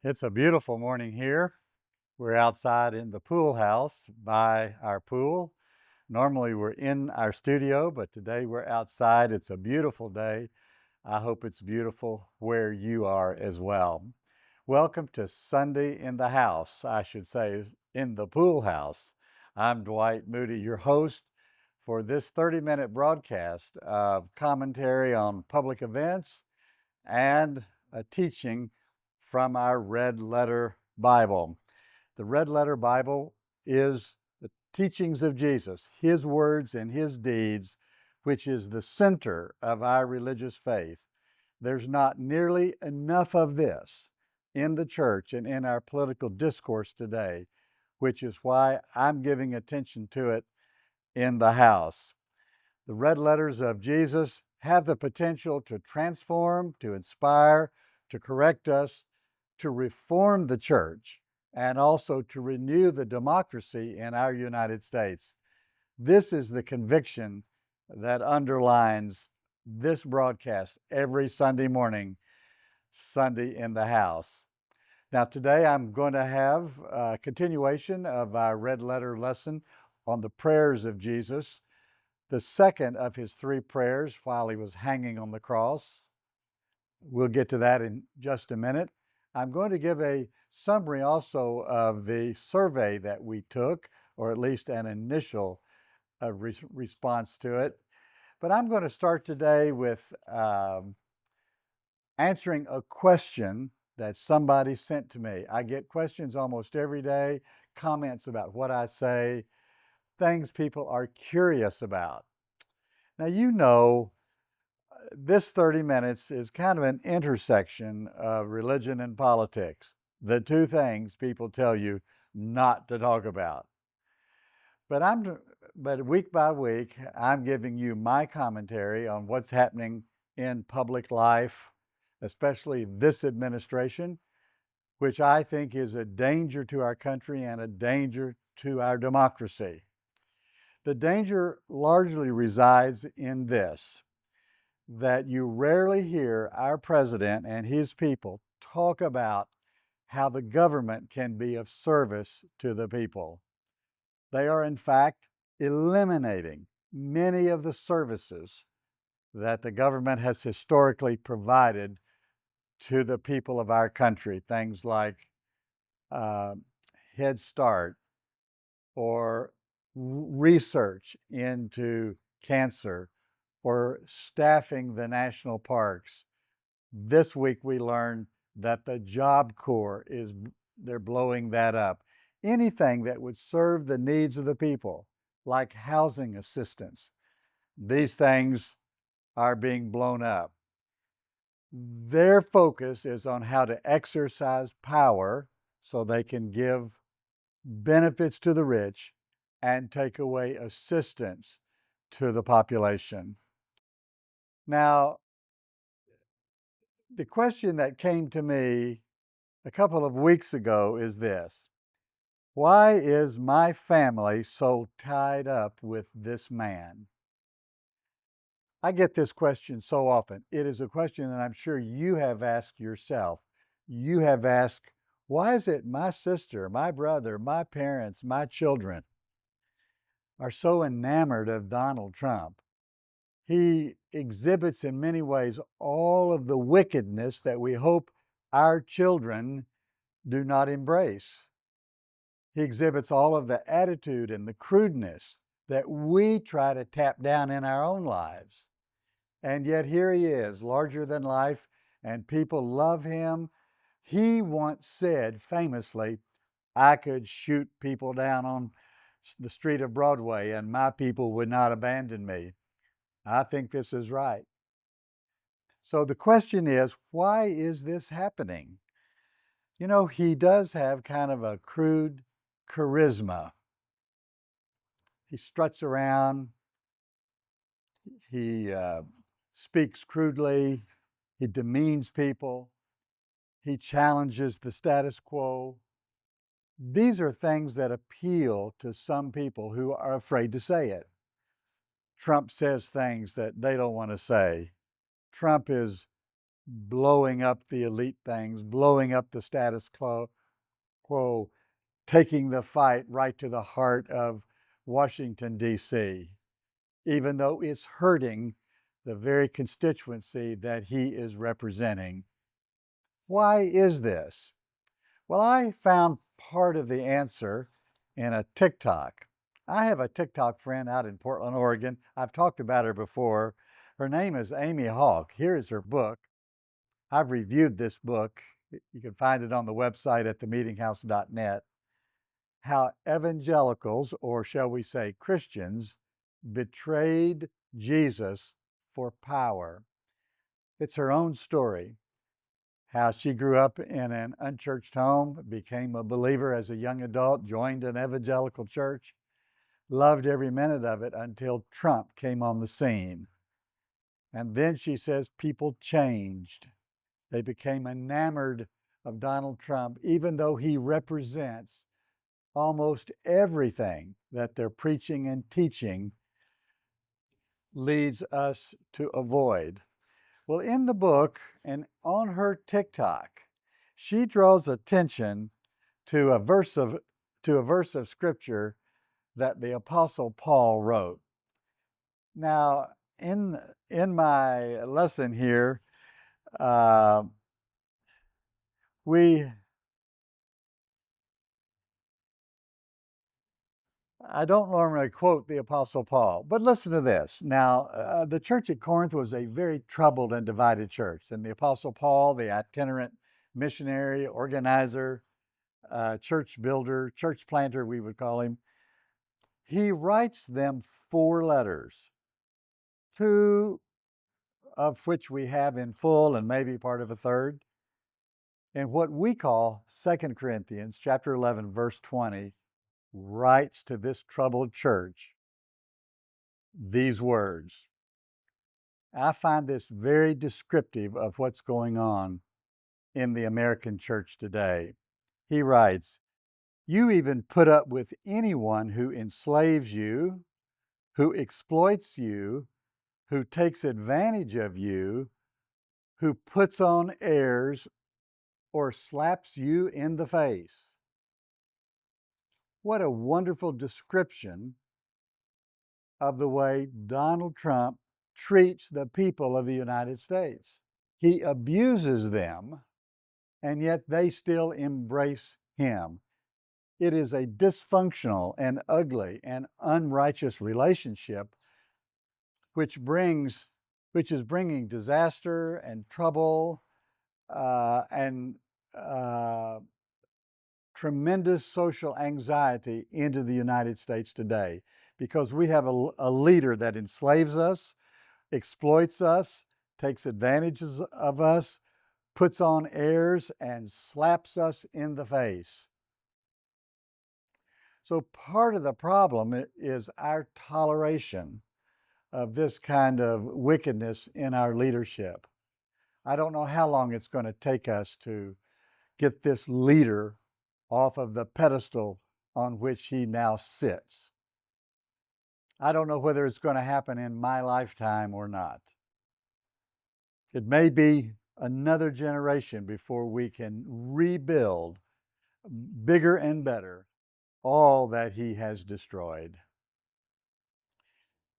It's a beautiful morning here. We're outside in the pool house by our pool. Normally we're in our studio, but today we're outside. It's a beautiful day. I hope it's beautiful where you are as well. Welcome to Sunday in the House, I should say, in the pool house. I'm Dwight Moody, your host for this 30-minute broadcast of commentary on public events and a teaching from our Red Letter Bible. The Red Letter Bible is the teachings of Jesus, his words and his deeds, which is the center of our religious faith. There's not nearly enough of this in the church and in our political discourse today, which is why I'm giving attention to it in the house. The red letters of Jesus have the potential to transform, to inspire, to correct us, to reform the church, and also to renew the democracy in our United States. This is the conviction that underlines this broadcast every Sunday morning, Sunday in the House. Now, today I'm going to have a continuation of our red letter lesson on the prayers of Jesus, the second of his three prayers while he was hanging on the cross. We'll get to that in just a minute. I'm going to give a summary also of the survey that we took, or at least an initial response to it. But I'm going to start today with answering a question that somebody sent to me. I get questions almost every day, comments about what I say, things people are curious about. Now, you know, this 30 minutes is kind of an intersection of religion and politics, the two things people tell you not to talk about. But week by week, I'm giving you my commentary on what's happening in public life, especially this administration, which I think is a danger to our country and a danger to our democracy. The danger largely resides in this, that you rarely hear our president and his people talk about how the government can be of service to the people. They are, in fact, eliminating many of the services that the government has historically provided to the people of our country. Things like Head Start or research into cancer or staffing the national parks. This week we learned that the Job Corps they're blowing that up. Anything that would serve the needs of the people, like housing assistance, these things are being blown up. Their focus is on how to exercise power so they can give benefits to the rich and take away assistance to the population. Now, the question that came to me a couple of weeks ago is this: why is my family so tied up with this man? I get this question so often. It is a question that I'm sure you have asked yourself. You have asked, why is it my sister, my brother, my parents, my children are so enamored of Donald Trump? He exhibits in many ways all of the wickedness that we hope our children do not embrace. He exhibits all of the attitude and the crudeness that we try to tap down in our own lives. And yet here he is, larger than life, and people love him. He once said famously, I could shoot people down on the street of Broadway and my people would not abandon me. I think this is right. So the question is, why is this happening? You know, he does have kind of a crude charisma. He struts around, he speaks crudely, he demeans people, he challenges the status quo. These are things that appeal to some people who are afraid to say it. Trump says things that they don't want to say. Trump is blowing up the elite things, blowing up the status quo, taking the fight right to the heart of Washington, D.C., even though it's hurting the very constituency that he is representing. Why is this? Well, I found part of the answer in a TikTok. I have a TikTok friend out in Portland, Oregon. I've talked about her before. Her name is Amy Hawk. Here is her book. I've reviewed this book. You can find it on the website at themeetinghouse.net. How evangelicals, or shall we say Christians, betrayed Jesus for power. It's her own story. How she grew up in an unchurched home, became a believer as a young adult, joined an evangelical church, loved every minute of it until Trump came on the scene. And then she says people changed. They became enamored of Donald Trump, even though he represents almost everything that their preaching and teaching leads us to avoid. Well, in the book and on her TikTok, she draws attention to a verse of scripture that the Apostle Paul wrote. Now, in my lesson here, I don't normally quote the Apostle Paul, but listen to this. Now, the church at Corinth was a very troubled and divided church, and the Apostle Paul, the itinerant missionary, organizer, church builder, church planter, we would call him, he writes them 4 letters, 2 of which we have in full and maybe part of a third. And what we call 2 Corinthians chapter 11, verse 20, writes to this troubled church these words. I find this very descriptive of what's going on in the American church today. He writes, you even put up with anyone who enslaves you, who exploits you, who takes advantage of you, who puts on airs or slaps you in the face. What a wonderful description of the way Donald Trump treats the people of the United States. He abuses them, and yet they still embrace him. It is a dysfunctional and ugly and unrighteous relationship which is bringing disaster and trouble and tremendous social anxiety into the United States today, because we have a leader that enslaves us, exploits us, takes advantages of us, puts on airs, and slaps us in the face. So part of the problem is our toleration of this kind of wickedness in our leadership. I don't know how long it's going to take us to get this leader off of the pedestal on which he now sits. I don't know whether it's going to happen in my lifetime or not. It may be another generation before we can rebuild bigger and better all that he has destroyed.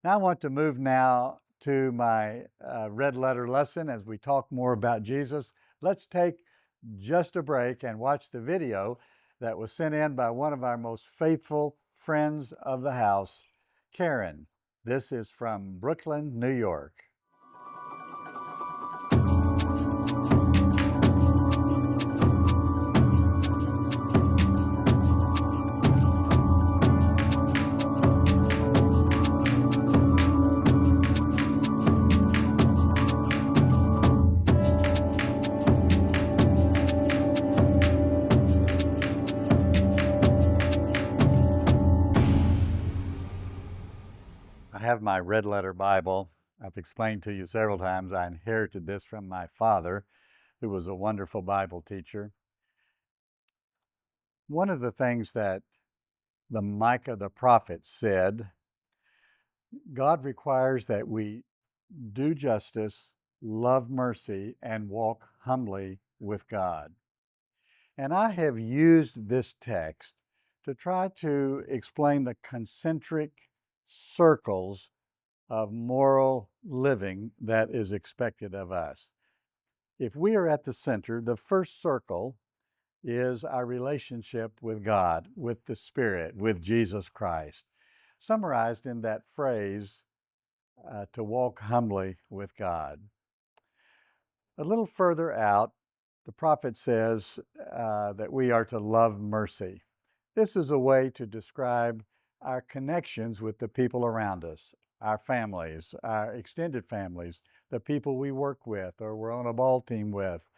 Now I want to move now to my red letter lesson as we talk more about Jesus. Let's take just a break and watch the video that was sent in by one of our most faithful friends of the house, Karen. This is from Brooklyn, New York. I have my red letter Bible. I've explained to you several times I inherited this from my father, who was a wonderful Bible teacher. One of the things that the Micah the prophet said, God requires that we do justice, love mercy, and walk humbly with God. And I have used this text to try to explain the concentric circles of moral living that is expected of us. If we are at the center, the first circle is our relationship with God, with the Spirit, with Jesus Christ, summarized in that phrase, to walk humbly with God. A little further out, the prophet says that we are to love mercy. This is a way to describe our connections with the people around us, our families, our extended families, the people we work with or we're on a ball team with,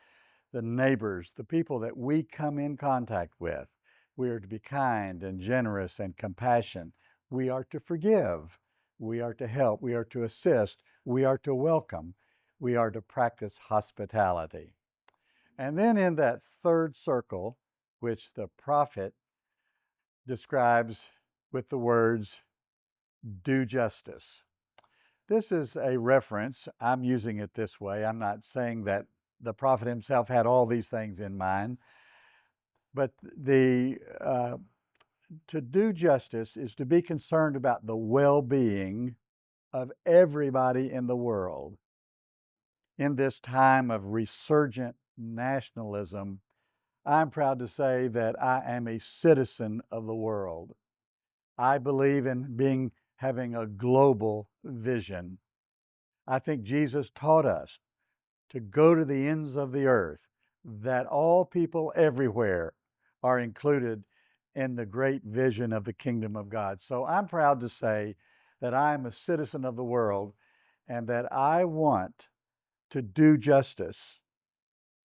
the neighbors, the people that we come in contact with. We are to be kind and generous and compassionate. We are to forgive. We are to help. We are to assist. We are to welcome. We are to practice hospitality. And then in that third circle, which the prophet describes with the words, do justice. This is a reference. I'm using it this way. I'm not saying that the prophet himself had all these things in mind, but to do justice is to be concerned about the well-being of everybody in the world. In this time of resurgent nationalism, I'm proud to say that I am a citizen of the world. I believe in having a global vision. I think Jesus taught us to go to the ends of the earth, that all people everywhere are included in the great vision of the kingdom of God. So I'm proud to say that I am a citizen of the world and that I want to do justice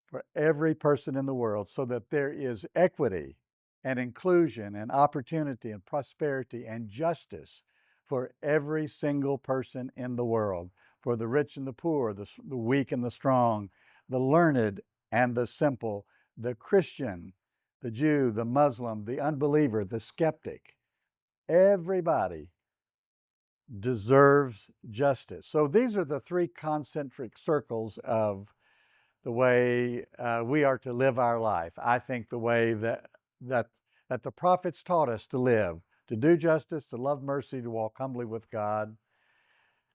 for every person in the world so that there is equity and inclusion and opportunity and prosperity and justice for every single person in the world, for the rich and the poor, the weak and the strong, the learned and the simple, the Christian, the Jew, the Muslim, the unbeliever, the skeptic. Everybody deserves justice. So these are the three concentric circles of the way we are to live our life. I think the way that the prophets taught us to live, to do justice, to love mercy, to walk humbly with God.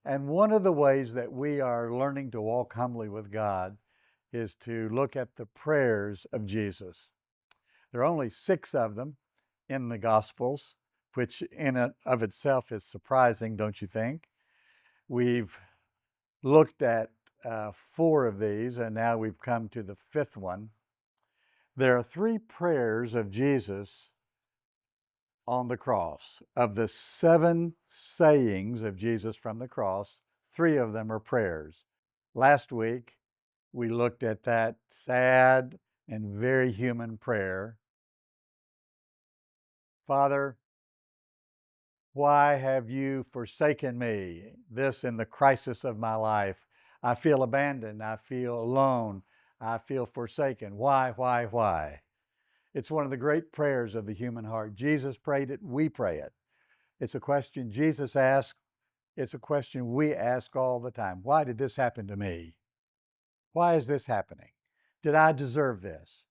And one of the ways that we are learning to walk humbly with God is to look at the prayers of Jesus. There are only 6 of them in the Gospels, which in and of itself is surprising, don't you think? We've looked at 4 of these, and now we've come to the 5th one. There are 3 prayers of Jesus on the cross. Of the 7 sayings of Jesus from the cross, 3 of them are prayers. Last week, we looked at that sad and very human prayer. Father, why have you forsaken me? This in the crisis of my life. I feel abandoned. I feel alone. I feel forsaken. Why? It's one of the great prayers of the human heart. Jesus prayed it. We pray it. It's a question Jesus asked. It's a question we ask all the time. Why did this happen to me? Why is this happening? Did I deserve this?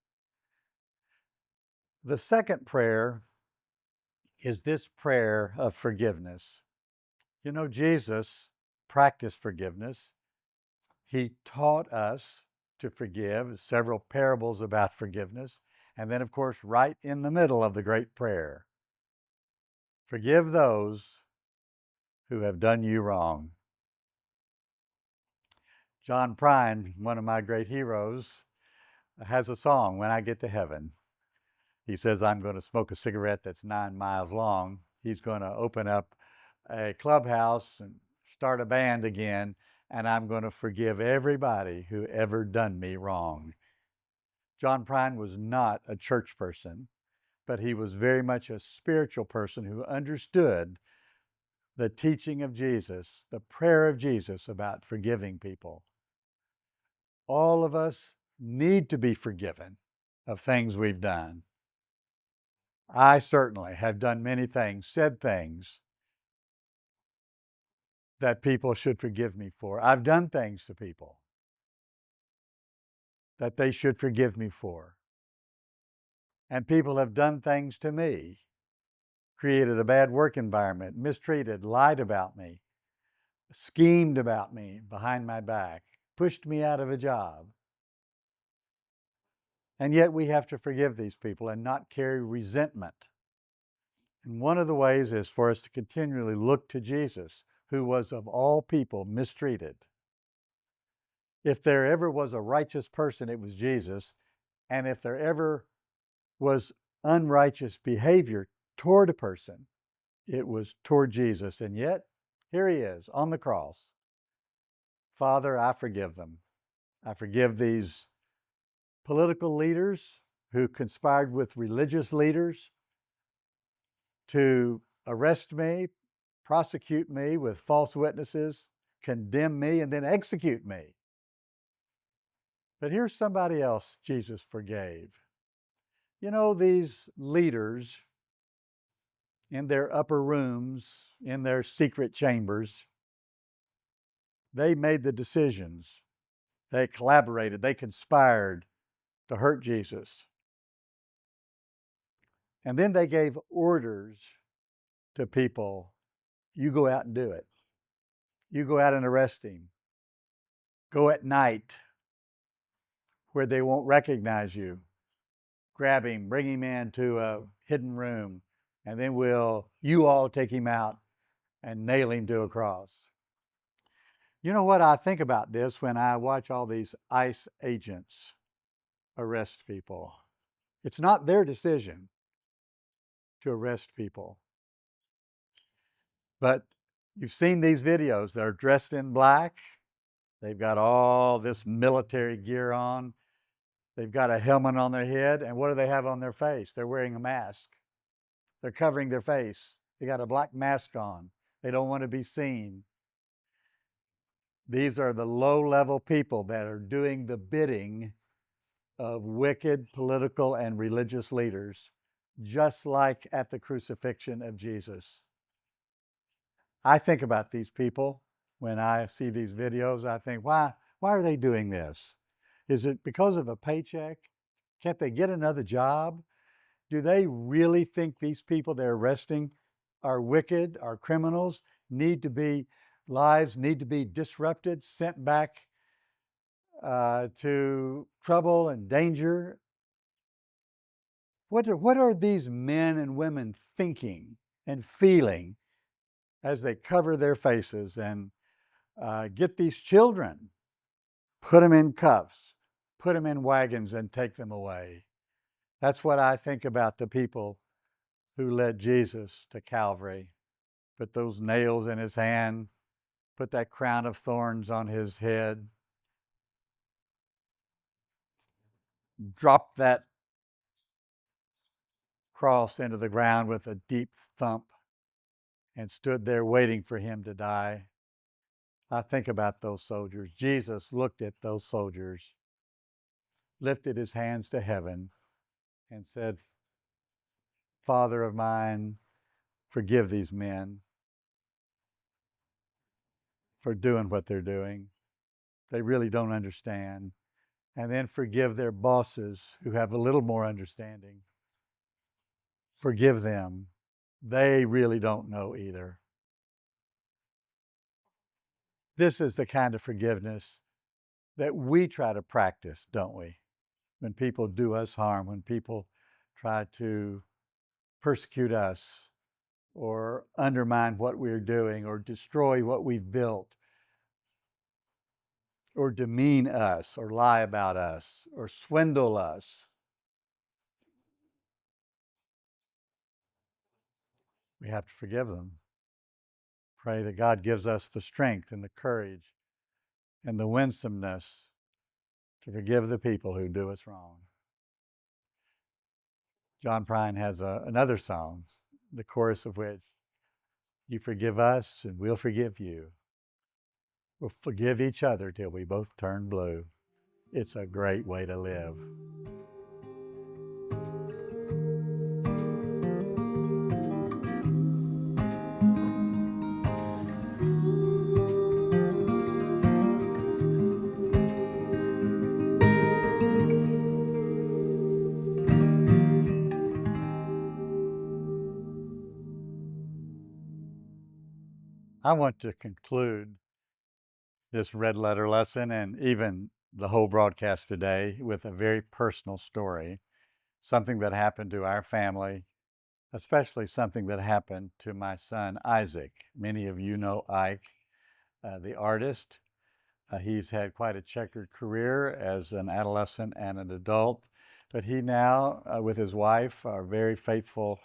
The second prayer is this prayer of forgiveness. You know, Jesus practiced forgiveness. He taught us to forgive, several parables about forgiveness. And then, of course, right in the middle of the great prayer, forgive those who have done you wrong. John Prine, one of my great heroes, has a song, When I Get to Heaven. He says, I'm going to smoke a cigarette that's 9 miles long. He's going to open up a clubhouse and start a band again, and I'm going to forgive everybody who ever done me wrong. John Prine was not a church person, but he was very much a spiritual person who understood the teaching of Jesus, the prayer of Jesus about forgiving people. All of us need to be forgiven of things we've done. I certainly have done many things, said things that people should forgive me for. I've done things to people that they should forgive me for. And people have done things to me, created a bad work environment, mistreated, lied about me, schemed about me behind my back, pushed me out of a job. And yet we have to forgive these people and not carry resentment. And one of the ways is for us to continually look to Jesus, who was of all people mistreated. If there ever was a righteous person, it was Jesus. And if there ever was unrighteous behavior toward a person, it was toward Jesus. And yet, here he is on the cross. Father, I forgive them. I forgive these political leaders who conspired with religious leaders to arrest me, prosecute me with false witnesses, condemn me, and then execute me. But here's somebody else Jesus forgave. You know, these leaders in their upper rooms, in their secret chambers, they made the decisions. They collaborated, they conspired to hurt Jesus. And then they gave orders to people. You go out and do it. You go out and arrest him. Go at night where they won't recognize you. Grab him, bring him into a hidden room, and then you all take him out and nail him to a cross. You know what I think about this when I watch all these ICE agents arrest people? It's not their decision to arrest people. But you've seen these videos. They're dressed in black. They've got all this military gear on. They've got a helmet on their head. And what do they have on their face? They're wearing a mask. They're covering their face. They got a black mask on. They don't want to be seen. These are the low-level people that are doing the bidding of wicked political and religious leaders, just like at the crucifixion of Jesus. I think about these people when I see these videos. I think, why are they doing this? Is it because of a paycheck? Can't they get another job? Do they really think these people they're arresting are wicked, are criminals, lives need to be disrupted, sent back to trouble and danger? What are these men and women thinking and feeling as they cover their faces and get these children, put them in cuffs, put them in wagons and take them away? That's what I think about the people who led Jesus to Calvary. Put those nails in his hand, put that crown of thorns on his head, dropped that cross into the ground with a deep thump, and stood there waiting for him to die. I think about those soldiers. Jesus looked at those soldiers, lifted his hands to heaven, and said, Father of mine, forgive these men for doing what they're doing. They really don't understand. And then forgive their bosses who have a little more understanding. Forgive them. They really don't know either. This is the kind of forgiveness that we try to practice, don't we? When people do us harm, when people try to persecute us or undermine what we're doing or destroy what we've built or demean us or lie about us or swindle us. We have to forgive them. Pray that God gives us the strength and the courage and the winsomeness to forgive the people who do us wrong. John Prine has another song, the chorus of which, you forgive us and we'll forgive you. We'll forgive each other till we both turn blue. It's a great way to live. I want to conclude this red letter lesson and even the whole broadcast today with a very personal story, something that happened to our family, especially something that happened to my son, Isaac. Many of you know Ike, the artist. He's had quite a checkered career as an adolescent and an adult, but he now, with his wife, are very faithful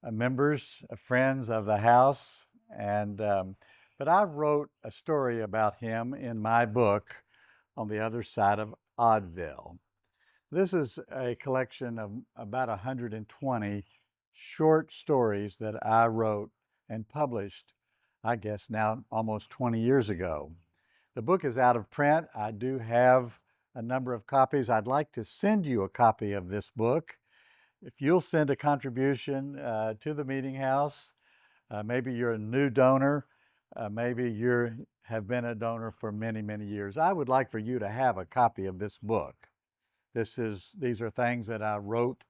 members, friends of the house. But I wrote a story about him in my book, On the Other Side of Oddville. This is a collection of about 120 short stories that I wrote and published, I guess now almost 20 years ago. The book is out of print. I do have a number of copies. I'd like to send you a copy of this book. If you'll send a contribution to the Meeting House, maybe you're a new donor, maybe you have been a donor for many, many years. I would like for you to have a copy of this book. These are things that I wrote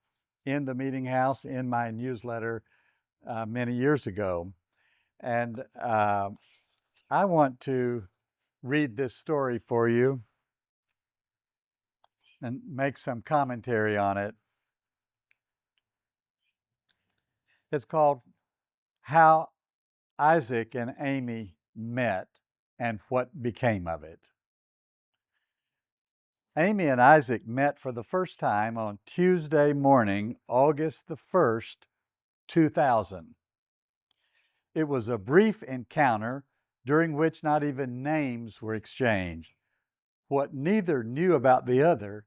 in the Meeting House in my newsletter many years ago. And I want to read this story for you and make some commentary on it. It's called How Isaac and Amy Met and What Became of It. Amy and Isaac met for the first time on Tuesday morning, August the 1st, 2000. It was a brief encounter during which not even names were exchanged. What neither knew about the other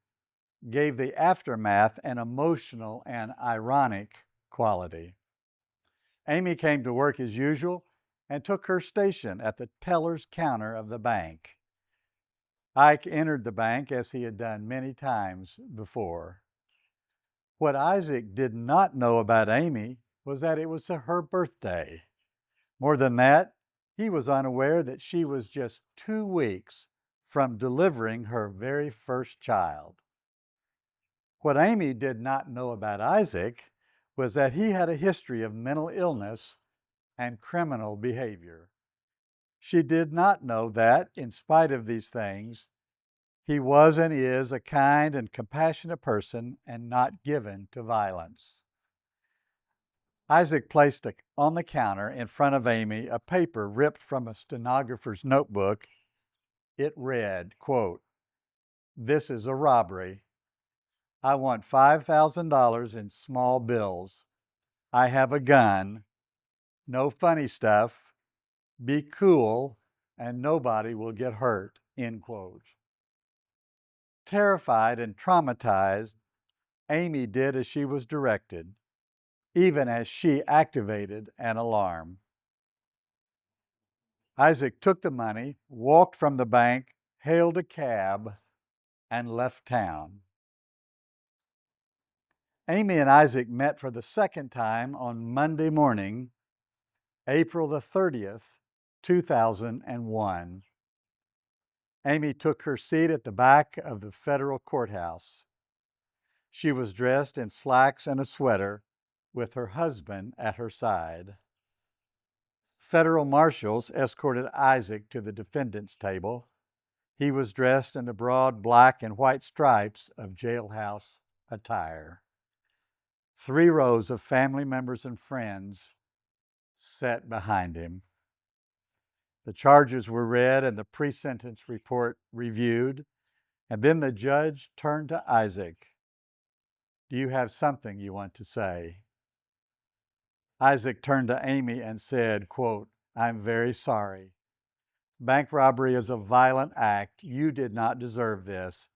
gave the aftermath an emotional and ironic quality. Amy came to work as usual and took her station at the teller's counter of the bank. Ike entered the bank as he had done many times before. What Isaac did not know about Amy was that it was her birthday. More than that, he was unaware that she was just 2 weeks from delivering her very first child. What Amy did not know about Isaac was that he had a history of mental illness and criminal behavior. She did not know that, in spite of these things, he was and is a kind and compassionate person and not given to violence. Isaac placed on the counter in front of Amy a paper ripped from a stenographer's notebook. It read, quote, "This is a robbery. I want $5,000 in small bills. I have a gun. No funny stuff. Be cool and nobody will get hurt," end quote. Terrified and traumatized, Amy did as she was directed, even as she activated an alarm. Isaac took the money, walked from the bank, hailed a cab, and left town. Amy and Isaac met for the second time on Monday morning, April the 30th, 2001. Amy took her seat at the back of the federal courthouse. She was dressed in slacks and a sweater, with her husband at her side. Federal marshals escorted Isaac to the defendant's table. He was dressed in the broad black and white stripes of jailhouse attire. 3 rows of family members and friends sat behind him. The charges were read and the pre-sentence report reviewed, and then the judge turned to Isaac. "Do you have something you want to say?" Isaac turned to Amy and said, quote, "I'm very sorry. Bank robbery is a violent act. You did not deserve this.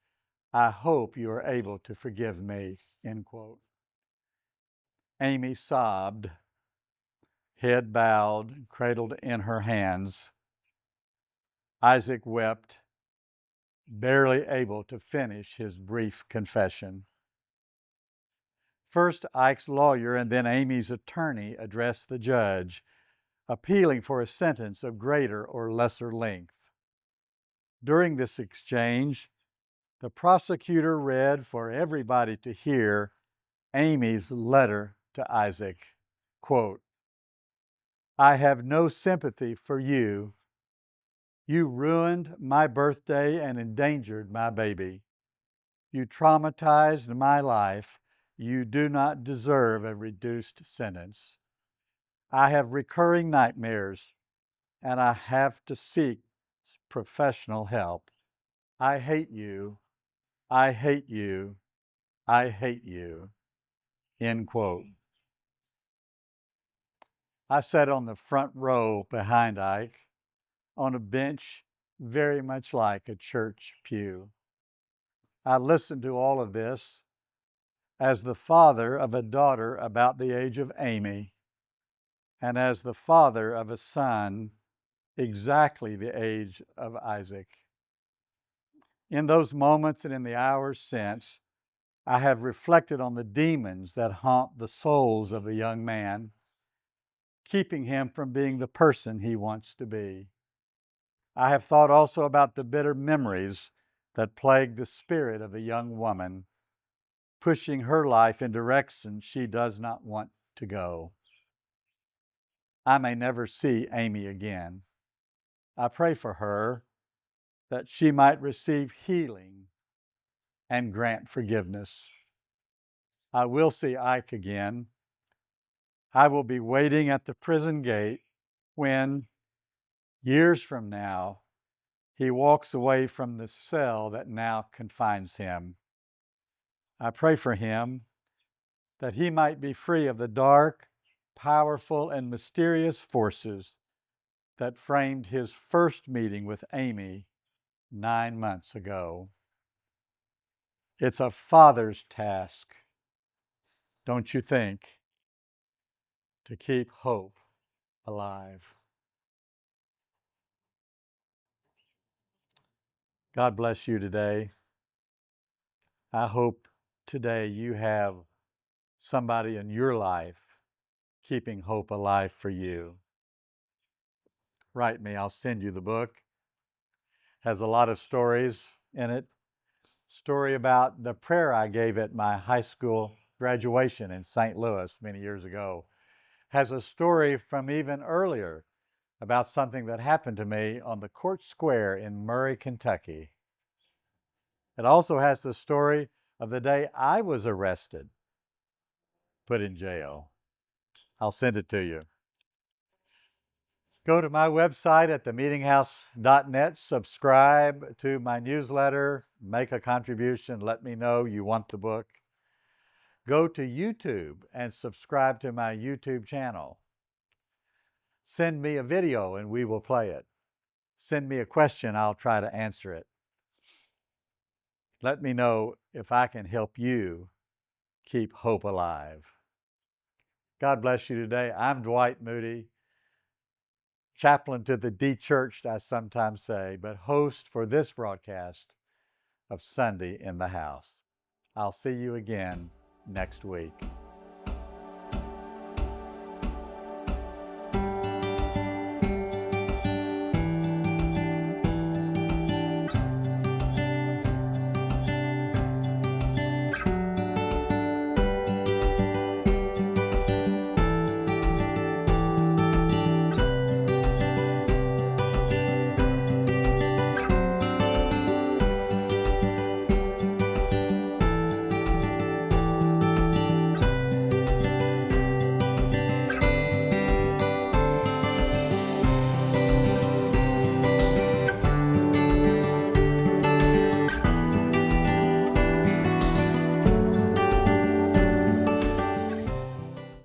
I hope you are able to forgive me," end quote. Amy sobbed, head bowed, cradled in her hands. Isaac wept, barely able to finish his brief confession. First, Ike's lawyer and then Amy's attorney addressed the judge, appealing for a sentence of greater or lesser length. During this exchange, the prosecutor read for everybody to hear Amy's letter to Isaac. Quote, I have no sympathy for you. You ruined my birthday and endangered my baby. You traumatized my life. You do not deserve a reduced sentence. I have recurring nightmares, and I have to seek professional help. I hate you. I hate you. I hate you. End quote. I sat on the front row behind Ike on a bench very much like a church pew. I listened to all of this as the father of a daughter about the age of Amy, and as the father of a son exactly the age of Isaac. In those moments and in the hours since, I have reflected on the demons that haunt the souls of the young man, keeping him from being the person he wants to be. I have thought also about the bitter memories that plague the spirit of the young woman, pushing her life in directions she does not want to go. I may never see Amy again. I pray for her that she might receive healing and grant forgiveness. I will see Ike again. I will be waiting at the prison gate when, years from now, he walks away from the cell that now confines him. I pray for him that he might be free of the dark, powerful, and mysterious forces that framed his first meeting with Amy 9 months ago. It's a father's task, don't you think, to keep hope alive. God bless you today. I hope today you have somebody in your life keeping hope alive for you. Write me, I'll send you the book. Has a lot of stories in it. Story about the prayer I gave at my high school graduation in St. Louis many years ago. Has a story from even earlier about something that happened to me on the Court Square in Murray, Kentucky. It also has the story of the day I was arrested, put in jail. I'll send it to you. Go to my website at themeetinghouse.net, subscribe to my newsletter, make a contribution, let me know you want the book. Go to YouTube and subscribe to my YouTube channel. Send me a video and we will play it. Send me a question, I'll try to answer it. Let me know if I can help you keep hope alive. God bless you today. I'm Dwight Moody, chaplain to the de-churched, I sometimes say, but host for this broadcast of Sunday in the House. I'll see you again next week.